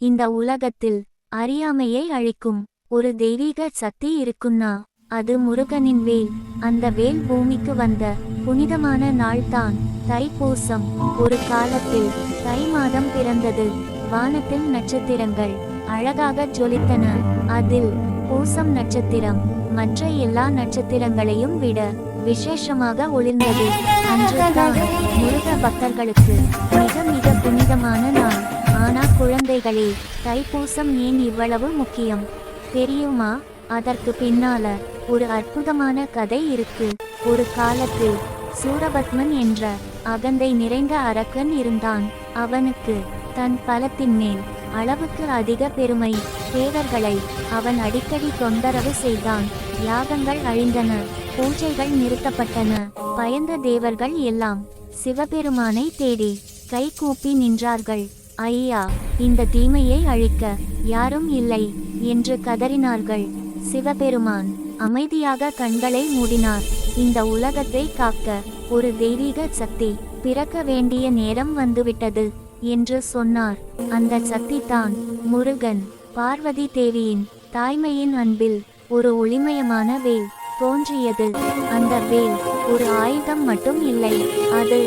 இந்த உலகத்தில் அறியாமையை அழிக்கும் ஒரு தெய்வீக சக்தி இருக்குன்னா அது முருகனின் வேல். அந்த வேல் பூமிக்கு வந்த புனிதமான நாள்தான் தைப்பூசம். ஒரு காலத்தில் தை மாதம் பிறந்தது. வானத்தில் நட்சத்திரங்கள் அழகாக ஜொலித்தன. அதில் பூசம் நட்சத்திரம் மற்ற எல்லா நட்சத்திரங்களையும் விட விசேஷமாக ஒளிர்ந்தது. அன்றுதான் முருக பக்தர்களுக்கு மிக மிக புனிதமான நாள். ஆனா குழந்தைகளே, தைப்பூசம் ஏன் இவ்வளவு முக்கியம் தெரியுமா? அதற்கு பின்னால ஒரு அற்புதமான கதை இருக்கு. ஒரு காலத்தில் சூரபத்மன் என்ற அகந்தை நிறைந்த அரக்கன் இருந்தான். அவனுக்கு தன் பலத்தின் மேல் அளவுக்கு அதிக பெருமை. தேவர்களை அவன் அடிக்கடி தொந்தரவு செய்தான். யாகங்கள் அழிந்தன, பூஜைகள் நிறுத்தப்பட்டன. பயந்த தேவர்கள் எல்லாம் சிவபெருமானை தேடி கை கூப்பி நின்றார்கள். ஐயா, இந்த தீமையை அழிக்க யாரும் இல்லை என்று கதறினார்கள். சிவபெருமான் அமைதியாக கண்களை மூடினார். இந்த உலகத்தை காக்க ஒரு தெய்வீக சக்தி பிறக்க வேண்டிய நேரம் வந்துவிட்டது என்று சொன்னார். அந்த சக்தி தான் முருகன். பார்வதி தேவியின் தாய்மையின் அன்பில் ஒரு ஒளிமயமான வேல் தோன்றியது. அந்த வேல் ஒரு ஆயுதம் மட்டும் இல்லை, அது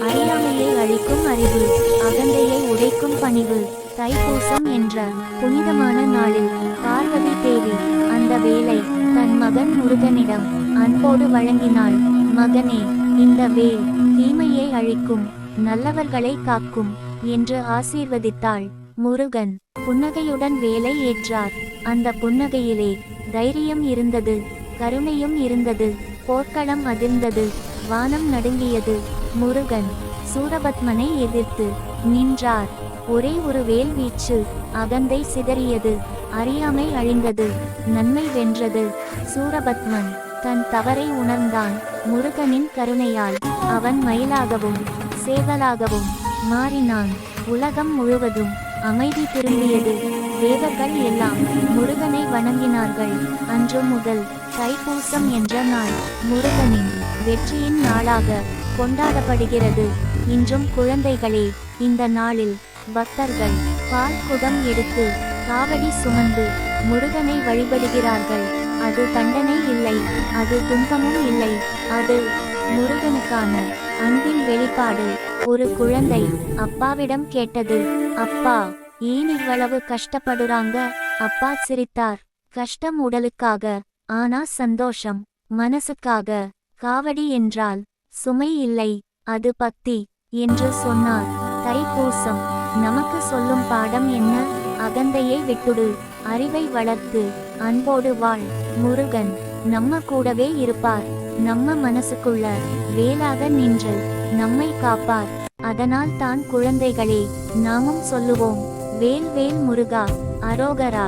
அறியாமையை அழிக்கும் அறிவு, அகந்தையை உடைக்கும் பணிவு. தைப்பூசம் என்ற புனிதமான நாளில் பார்வதி தேவி அந்த வேலை தன் மகன் முருகனிடம் அன்போடு வழங்கினாள். மகனே, இந்த வேல் தீமையை அழிக்கும், நல்லவர்களை காக்கும் என்று ஆசீர்வதித்தாள். முருகன் புன்னகையுடன் வேலை ஏற்றார். அந்த புன்னகையிலே தைரியம் இருந்தது, கருணையும் இருந்தது. போர்க்களம் அதிர்ந்தது, வானம் நடுங்கியது. முருகன் சூரபத்மனை எதிர்த்து நின்றார். ஒரே ஒரு வேல் வீச்சு. அகந்தை சிதறியது, அறியாமை அழிந்தது, நன்மை வென்றது. சூரபத்மன் தன் தவறை உணர்ந்தான். முருகனின் கருணையால் அவன் மயிலாகவும் சேவலாகவும் மாறினான். உலகம் முழுவதும் அமைதி திரும்பியது. தேவர்கள் எல்லாம் முருகனை வணங்கினார்கள். அன்று முதல் தைப்பூசம் என்ற நாள் முருகனின் வெற்றியின் நாளாக கொண்டாடப்படுகிறது. இன்றும் குழந்தைகளே, இந்த நாளில் பக்தர்கள் பால் குடம் எடுத்து காவடி சுமந்து முருகனை வழிபடுகிறார்கள். அது தண்டனை இல்லை, அது துன்பமும் இல்லை, அது முருகனுக்கான அன்பின் வெளிப்பாடு. ஒரு குழந்தை அப்பாவிடம் கேட்டது, அப்பா, ஏன் இவ்வளவு கஷ்டப்படுறாங்க? அப்பா சிரித்தார். கஷ்டம் உடலுக்காக, ஆனா சந்தோஷம் மனசுக்காக. காவடி என்றால் சுமை இல்லை, அது பக்தி என்று சொன்னார். தைப்பூசம் நமக்கு சொல்லும் பாடம் என்ன? அகந்தையை விட்டுடு, அறிவை வளர்த்து அன்போடு வாழ். முருகன் நம்ம கூடவே இருப்பார். நம்ம மனசுக்குள்ள வேலாக நின்று நம்மை காப்பார். அதனால் தான் குழந்தைகளே, நாமும் சொல்லுவோம், வேல் வேல் முருகா, அரோகரா.